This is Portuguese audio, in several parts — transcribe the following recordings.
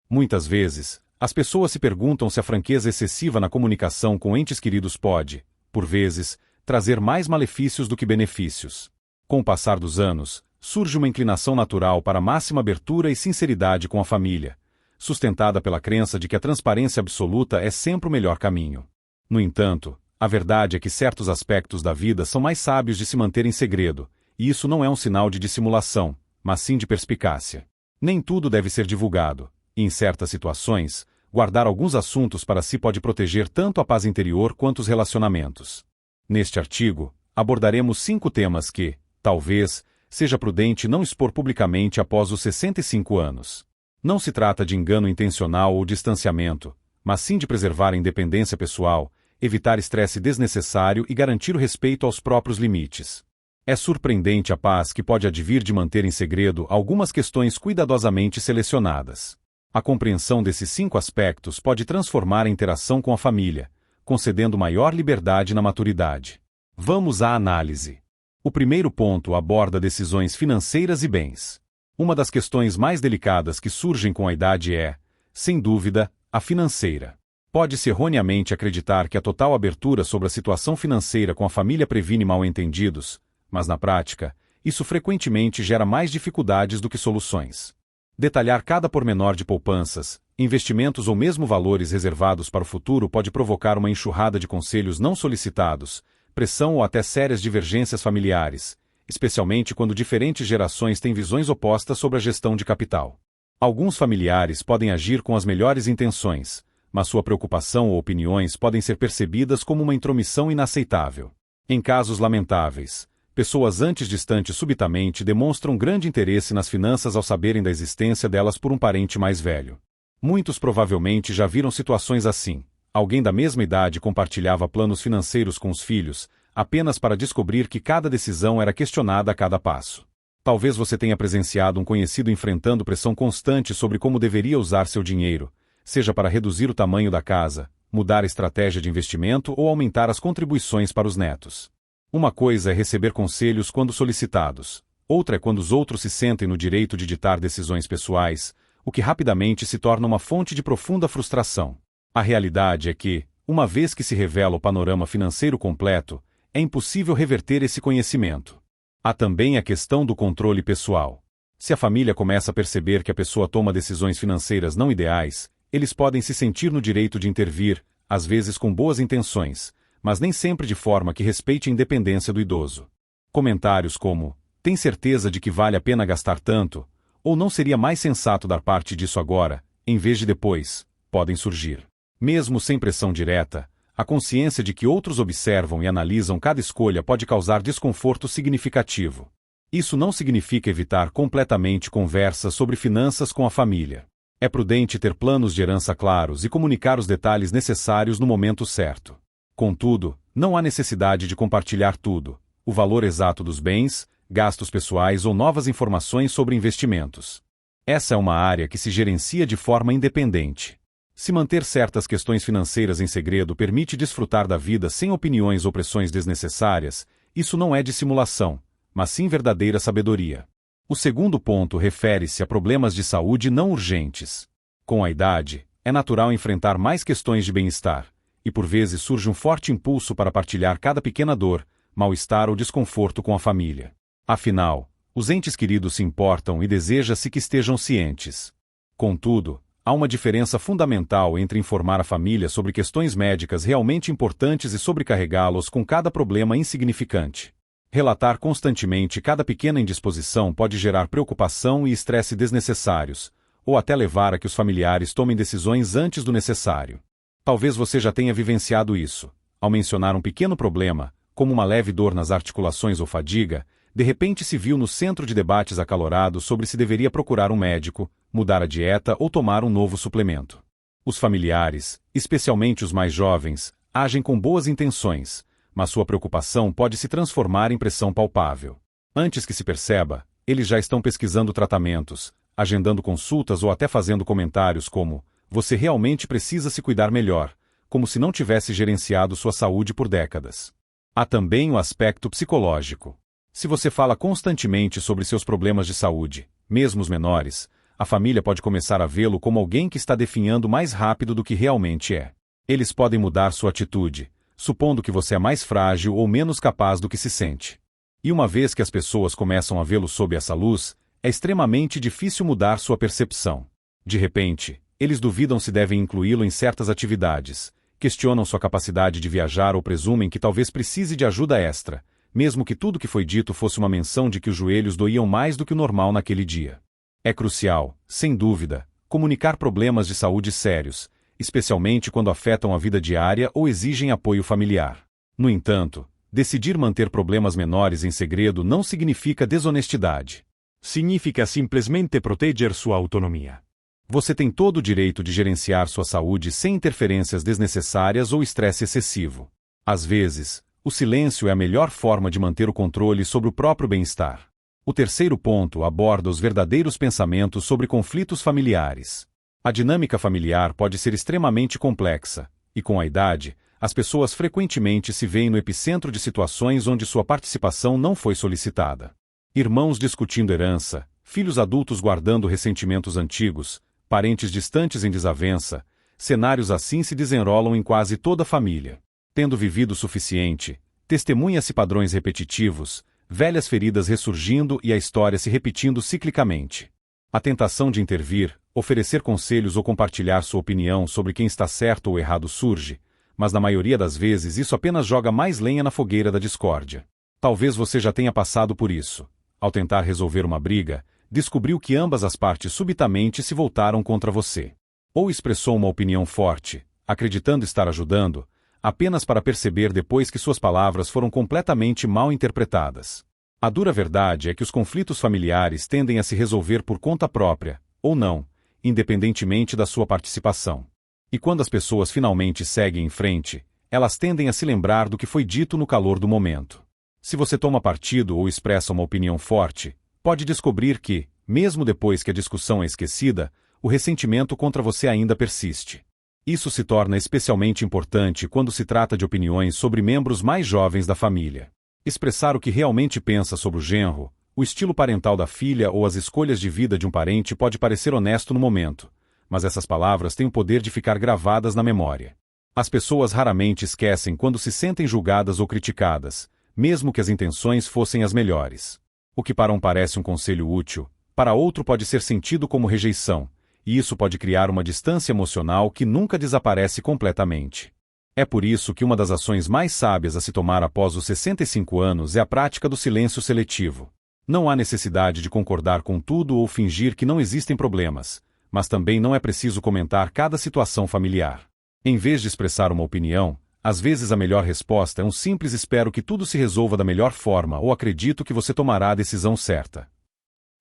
Muitas vezes, as pessoas se perguntam se a franqueza excessiva na comunicação com entes queridos pode, por vezes, trazer mais malefícios do que benefícios. Com o passar dos anos, surge uma inclinação natural para máxima abertura e sinceridade com a família, sustentada pela crença de que a transparência absoluta é sempre o melhor caminho. No entanto, a verdade é que certos aspectos da vida são mais sábios de se manter em segredo, e isso não é um sinal de dissimulação, mas sim de perspicácia. Nem tudo deve ser divulgado, e em certas situações, guardar alguns assuntos para si pode proteger tanto a paz interior quanto os relacionamentos. Neste artigo, abordaremos 5 temas que, talvez, seja prudente não expor publicamente após os 65 anos. Não se trata de engano intencional ou distanciamento, mas sim de preservar a independência pessoal, evitar estresse desnecessário e garantir o respeito aos próprios limites. É surpreendente a paz que pode advir de manter em segredo algumas questões cuidadosamente selecionadas. A compreensão desses 5 aspectos pode transformar a interação com a família, concedendo maior liberdade na maturidade. Vamos à análise. O primeiro ponto aborda decisões financeiras e bens. Uma das questões mais delicadas que surgem com a idade é, sem dúvida, a financeira. Pode-se erroneamente acreditar que a total abertura sobre a situação financeira com a família previne mal-entendidos, mas na prática, isso frequentemente gera mais dificuldades do que soluções. Detalhar cada pormenor de poupanças, investimentos ou mesmo valores reservados para o futuro pode provocar uma enxurrada de conselhos não solicitados, pressão ou até sérias divergências familiares, especialmente quando diferentes gerações têm visões opostas sobre a gestão de capital. Alguns familiares podem agir com as melhores intenções, mas sua preocupação ou opiniões podem ser percebidas como uma intromissão inaceitável. Em casos lamentáveis, pessoas antes distantes subitamente demonstram grande interesse nas finanças ao saberem da existência delas por um parente mais velho. Muitos provavelmente já viram situações assim. Alguém da mesma idade compartilhava planos financeiros com os filhos, apenas para descobrir que cada decisão era questionada a cada passo. Talvez você tenha presenciado um conhecido enfrentando pressão constante sobre como deveria usar seu dinheiro, seja para reduzir o tamanho da casa, mudar a estratégia de investimento ou aumentar as contribuições para os netos. Uma coisa é receber conselhos quando solicitados, outra é quando os outros se sentem no direito de ditar decisões pessoais, o que rapidamente se torna uma fonte de profunda frustração. A realidade é que, uma vez que se revela o panorama financeiro completo, é impossível reverter esse conhecimento. Há também a questão do controle pessoal. Se a família começa a perceber que a pessoa toma decisões financeiras não ideais, eles podem se sentir no direito de intervir, às vezes com boas intenções, mas nem sempre de forma que respeite a independência do idoso. Comentários como, tem certeza de que vale a pena gastar tanto, ou não seria mais sensato dar parte disso agora, em vez de depois, podem surgir. Mesmo sem pressão direta, a consciência de que outros observam e analisam cada escolha pode causar desconforto significativo. Isso não significa evitar completamente conversas sobre finanças com a família. É prudente ter planos de herança claros e comunicar os detalhes necessários no momento certo. Contudo, não há necessidade de compartilhar tudo, o valor exato dos bens, gastos pessoais ou novas informações sobre investimentos. Essa é uma área que se gerencia de forma independente. Se manter certas questões financeiras em segredo permite desfrutar da vida sem opiniões ou pressões desnecessárias, isso não é dissimulação, mas sim verdadeira sabedoria. O segundo ponto refere-se a problemas de saúde não urgentes. Com a idade, é natural enfrentar mais questões de bem-estar, e por vezes surge um forte impulso para partilhar cada pequena dor, mal-estar ou desconforto com a família. Afinal, os entes queridos se importam e deseja-se que estejam cientes. Contudo, há uma diferença fundamental entre informar a família sobre questões médicas realmente importantes e sobrecarregá-los com cada problema insignificante. Relatar constantemente cada pequena indisposição pode gerar preocupação e estresse desnecessários, ou até levar a que os familiares tomem decisões antes do necessário. Talvez você já tenha vivenciado isso. Ao mencionar um pequeno problema, como uma leve dor nas articulações ou fadiga, de repente se viu no centro de debates acalorados sobre se deveria procurar um médico, mudar a dieta ou tomar um novo suplemento. Os familiares, especialmente os mais jovens, agem com boas intenções, mas sua preocupação pode se transformar em pressão palpável. Antes que se perceba, eles já estão pesquisando tratamentos, agendando consultas ou até fazendo comentários como: você realmente precisa se cuidar melhor, como se não tivesse gerenciado sua saúde por décadas. Há também o aspecto psicológico. Se você fala constantemente sobre seus problemas de saúde, mesmo os menores, a família pode começar a vê-lo como alguém que está definhando mais rápido do que realmente é. Eles podem mudar sua atitude, supondo que você é mais frágil ou menos capaz do que se sente. E uma vez que as pessoas começam a vê-lo sob essa luz, é extremamente difícil mudar sua percepção. De repente, eles duvidam se devem incluí-lo em certas atividades, questionam sua capacidade de viajar ou presumem que talvez precise de ajuda extra, mesmo que tudo que foi dito fosse uma menção de que os joelhos doíam mais do que o normal naquele dia. É crucial, sem dúvida, comunicar problemas de saúde sérios, especialmente quando afetam a vida diária ou exigem apoio familiar. No entanto, decidir manter problemas menores em segredo não significa desonestidade. Significa simplesmente proteger sua autonomia. Você tem todo o direito de gerenciar sua saúde sem interferências desnecessárias ou estresse excessivo. Às vezes, o silêncio é a melhor forma de manter o controle sobre o próprio bem-estar. O terceiro ponto aborda os verdadeiros pensamentos sobre conflitos familiares. A dinâmica familiar pode ser extremamente complexa, e com a idade, as pessoas frequentemente se veem no epicentro de situações onde sua participação não foi solicitada. Irmãos discutindo herança, filhos adultos guardando ressentimentos antigos, parentes distantes em desavença, cenários assim se desenrolam em quase toda a família. Tendo vivido o suficiente, testemunha-se padrões repetitivos, velhas feridas ressurgindo e a história se repetindo ciclicamente. A tentação de intervir, oferecer conselhos ou compartilhar sua opinião sobre quem está certo ou errado surge, mas na maioria das vezes isso apenas joga mais lenha na fogueira da discórdia. Talvez você já tenha passado por isso. Ao tentar resolver uma briga, descobriu que ambas as partes subitamente se voltaram contra você. Ou expressou uma opinião forte, acreditando estar ajudando, apenas para perceber depois que suas palavras foram completamente mal interpretadas. A dura verdade é que os conflitos familiares tendem a se resolver por conta própria, ou não, independentemente da sua participação. E quando as pessoas finalmente seguem em frente, elas tendem a se lembrar do que foi dito no calor do momento. Se você toma partido ou expressa uma opinião forte, pode descobrir que, mesmo depois que a discussão é esquecida, o ressentimento contra você ainda persiste. Isso se torna especialmente importante quando se trata de opiniões sobre membros mais jovens da família. Expressar o que realmente pensa sobre o genro, o estilo parental da filha ou as escolhas de vida de um parente pode parecer honesto no momento, mas essas palavras têm o poder de ficar gravadas na memória. As pessoas raramente esquecem quando se sentem julgadas ou criticadas, mesmo que as intenções fossem as melhores. O que para um parece um conselho útil, para outro pode ser sentido como rejeição, e isso pode criar uma distância emocional que nunca desaparece completamente. É por isso que uma das ações mais sábias a se tomar após os 65 anos é a prática do silêncio seletivo. Não há necessidade de concordar com tudo ou fingir que não existem problemas, mas também não é preciso comentar cada situação familiar. Em vez de expressar uma opinião, às vezes a melhor resposta é um simples espero que tudo se resolva da melhor forma ou acredito que você tomará a decisão certa.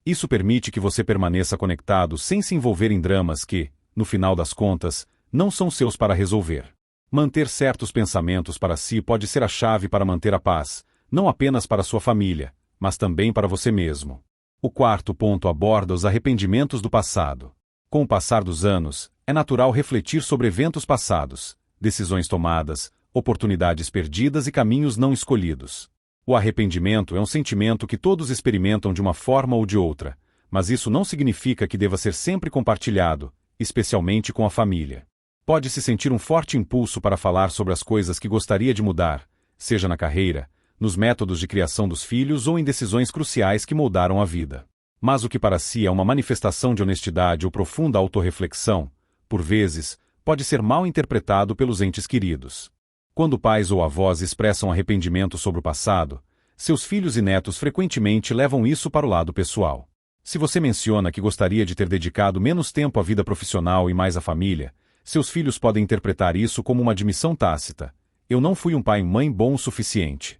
Isso permite que você permaneça conectado sem se envolver em dramas que, no final das contas, não são seus para resolver. Manter certos pensamentos para si pode ser a chave para manter a paz, não apenas para sua família, mas também para você mesmo. O quarto ponto aborda os arrependimentos do passado. Com o passar dos anos, é natural refletir sobre eventos passados, decisões tomadas, oportunidades perdidas e caminhos não escolhidos. O arrependimento é um sentimento que todos experimentam de uma forma ou de outra, mas isso não significa que deva ser sempre compartilhado, especialmente com a família. Pode-se sentir um forte impulso para falar sobre as coisas que gostaria de mudar, seja na carreira, nos métodos de criação dos filhos ou em decisões cruciais que moldaram a vida. Mas o que para si é uma manifestação de honestidade ou profunda autorreflexão, por vezes, pode ser mal interpretado pelos entes queridos. Quando pais ou avós expressam arrependimento sobre o passado, seus filhos e netos frequentemente levam isso para o lado pessoal. Se você menciona que gostaria de ter dedicado menos tempo à vida profissional e mais à família, seus filhos podem interpretar isso como uma admissão tácita. Eu não fui um pai e mãe bom o suficiente.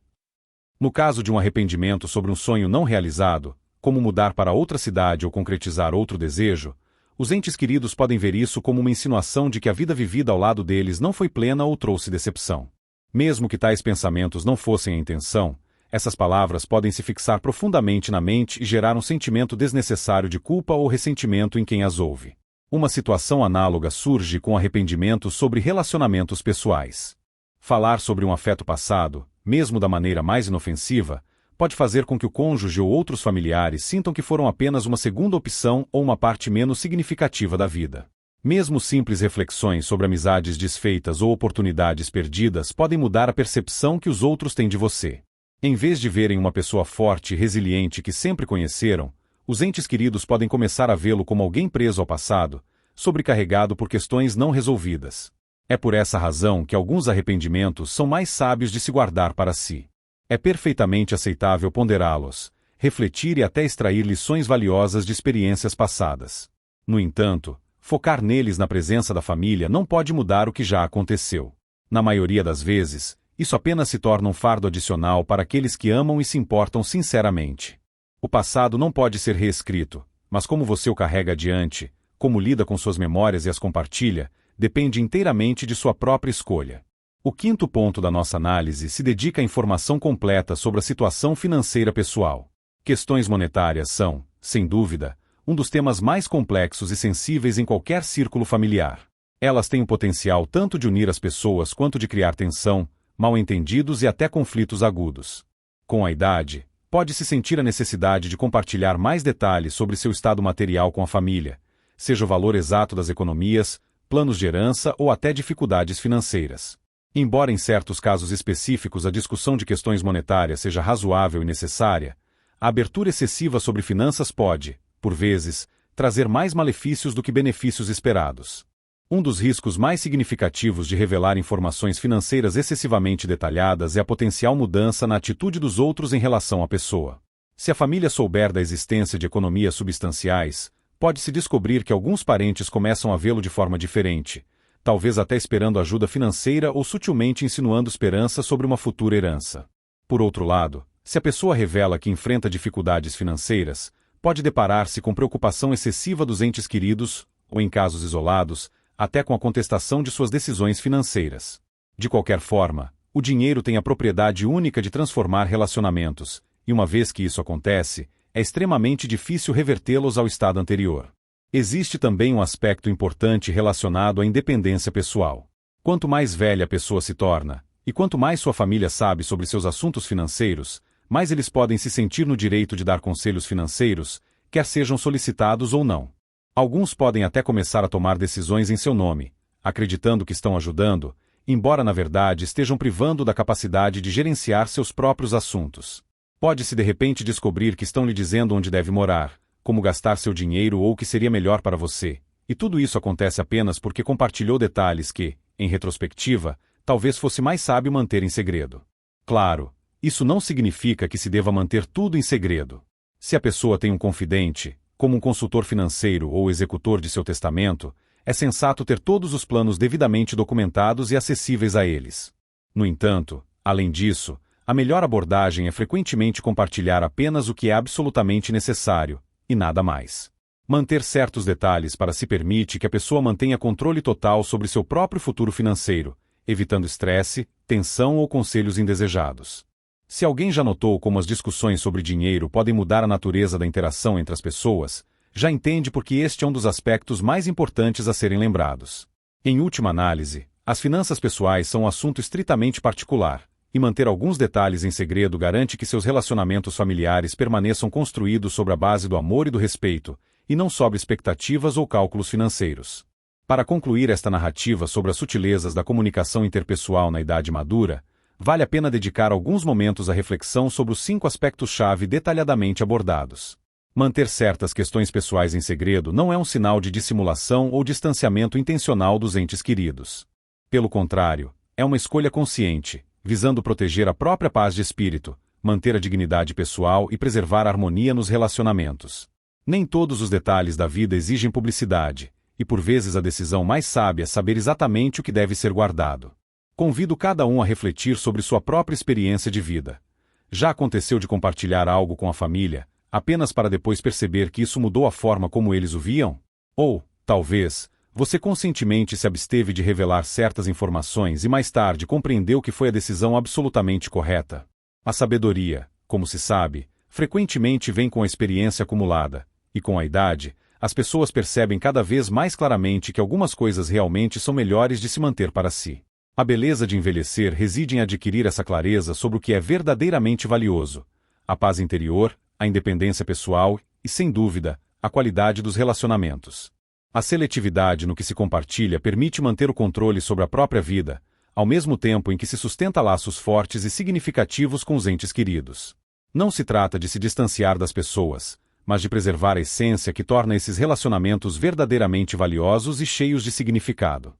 No caso de um arrependimento sobre um sonho não realizado, como mudar para outra cidade ou concretizar outro desejo, os entes queridos podem ver isso como uma insinuação de que a vida vivida ao lado deles não foi plena ou trouxe decepção. Mesmo que tais pensamentos não fossem a intenção, essas palavras podem se fixar profundamente na mente e gerar um sentimento desnecessário de culpa ou ressentimento em quem as ouve. Uma situação análoga surge com arrependimento sobre relacionamentos pessoais. Falar sobre um afeto passado, mesmo da maneira mais inofensiva, pode fazer com que o cônjuge ou outros familiares sintam que foram apenas uma segunda opção ou uma parte menos significativa da vida. Mesmo simples reflexões sobre amizades desfeitas ou oportunidades perdidas podem mudar a percepção que os outros têm de você. Em vez de verem uma pessoa forte e resiliente que sempre conheceram, os entes queridos podem começar a vê-lo como alguém preso ao passado, sobrecarregado por questões não resolvidas. É por essa razão que alguns arrependimentos são mais sábios de se guardar para si. É perfeitamente aceitável ponderá-los, refletir e até extrair lições valiosas de experiências passadas. No entanto, focar neles na presença da família não pode mudar o que já aconteceu. Na maioria das vezes, isso apenas se torna um fardo adicional para aqueles que amam e se importam sinceramente. O passado não pode ser reescrito, mas como você o carrega adiante, como lida com suas memórias e as compartilha, depende inteiramente de sua própria escolha. O quinto ponto da nossa análise se dedica à informação completa sobre a situação financeira pessoal. Questões monetárias são, sem dúvida, um dos temas mais complexos e sensíveis em qualquer círculo familiar. Elas têm o potencial tanto de unir as pessoas quanto de criar tensão, mal-entendidos e até conflitos agudos. Com a idade, pode-se sentir a necessidade de compartilhar mais detalhes sobre seu estado material com a família, seja o valor exato das economias, planos de herança ou até dificuldades financeiras. Embora em certos casos específicos a discussão de questões monetárias seja razoável e necessária, a abertura excessiva sobre finanças pode, por vezes, trazer mais malefícios do que benefícios esperados. Um dos riscos mais significativos de revelar informações financeiras excessivamente detalhadas é a potencial mudança na atitude dos outros em relação à pessoa. Se a família souber da existência de economias substanciais, pode-se descobrir que alguns parentes começam a vê-lo de forma diferente, talvez até esperando ajuda financeira ou sutilmente insinuando esperança sobre uma futura herança. Por outro lado, se a pessoa revela que enfrenta dificuldades financeiras, pode deparar-se com preocupação excessiva dos entes queridos, ou em casos isolados, até com a contestação de suas decisões financeiras. De qualquer forma, o dinheiro tem a propriedade única de transformar relacionamentos, e uma vez que isso acontece, é extremamente difícil revertê-los ao estado anterior. Existe também um aspecto importante relacionado à independência pessoal. Quanto mais velha a pessoa se torna, e quanto mais sua família sabe sobre seus assuntos financeiros, mais eles podem se sentir no direito de dar conselhos financeiros, quer sejam solicitados ou não. Alguns podem até começar a tomar decisões em seu nome, acreditando que estão ajudando, embora na verdade estejam privando da capacidade de gerenciar seus próprios assuntos. Pode-se de repente descobrir que estão lhe dizendo onde deve morar, como gastar seu dinheiro ou o que seria melhor para você, e tudo isso acontece apenas porque compartilhou detalhes que, em retrospectiva, talvez fosse mais sábio manter em segredo. Claro, isso não significa que se deva manter tudo em segredo. Se a pessoa tem um confidente, como um consultor financeiro ou executor de seu testamento, é sensato ter todos os planos devidamente documentados e acessíveis a eles. No entanto, além disso, a melhor abordagem é frequentemente compartilhar apenas o que é absolutamente necessário, e nada mais. Manter certos detalhes para si permite que a pessoa mantenha controle total sobre seu próprio futuro financeiro, evitando estresse, tensão ou conselhos indesejados. Se alguém já notou como as discussões sobre dinheiro podem mudar a natureza da interação entre as pessoas, já entende porque este é um dos aspectos mais importantes a serem lembrados. Em última análise, as finanças pessoais são um assunto estritamente particular, e manter alguns detalhes em segredo garante que seus relacionamentos familiares permaneçam construídos sobre a base do amor e do respeito, e não sobre expectativas ou cálculos financeiros. Para concluir esta narrativa sobre as sutilezas da comunicação interpessoal na idade madura, vale a pena dedicar alguns momentos à reflexão sobre os 5 aspectos-chave detalhadamente abordados. Manter certas questões pessoais em segredo não é um sinal de dissimulação ou distanciamento intencional dos entes queridos. Pelo contrário, é uma escolha consciente, visando proteger a própria paz de espírito, manter a dignidade pessoal e preservar a harmonia nos relacionamentos. Nem todos os detalhes da vida exigem publicidade, e por vezes a decisão mais sábia é saber exatamente o que deve ser guardado. Convido cada um a refletir sobre sua própria experiência de vida. Já aconteceu de compartilhar algo com a família, apenas para depois perceber que isso mudou a forma como eles o viam? Ou, talvez, você conscientemente se absteve de revelar certas informações e mais tarde compreendeu que foi a decisão absolutamente correta? A sabedoria, como se sabe, frequentemente vem com a experiência acumulada, e com a idade, as pessoas percebem cada vez mais claramente que algumas coisas realmente são melhores de se manter para si. A beleza de envelhecer reside em adquirir essa clareza sobre o que é verdadeiramente valioso, a paz interior, a independência pessoal e, sem dúvida, a qualidade dos relacionamentos. A seletividade no que se compartilha permite manter o controle sobre a própria vida, ao mesmo tempo em que se sustenta laços fortes e significativos com os entes queridos. Não se trata de se distanciar das pessoas, mas de preservar a essência que torna esses relacionamentos verdadeiramente valiosos e cheios de significado.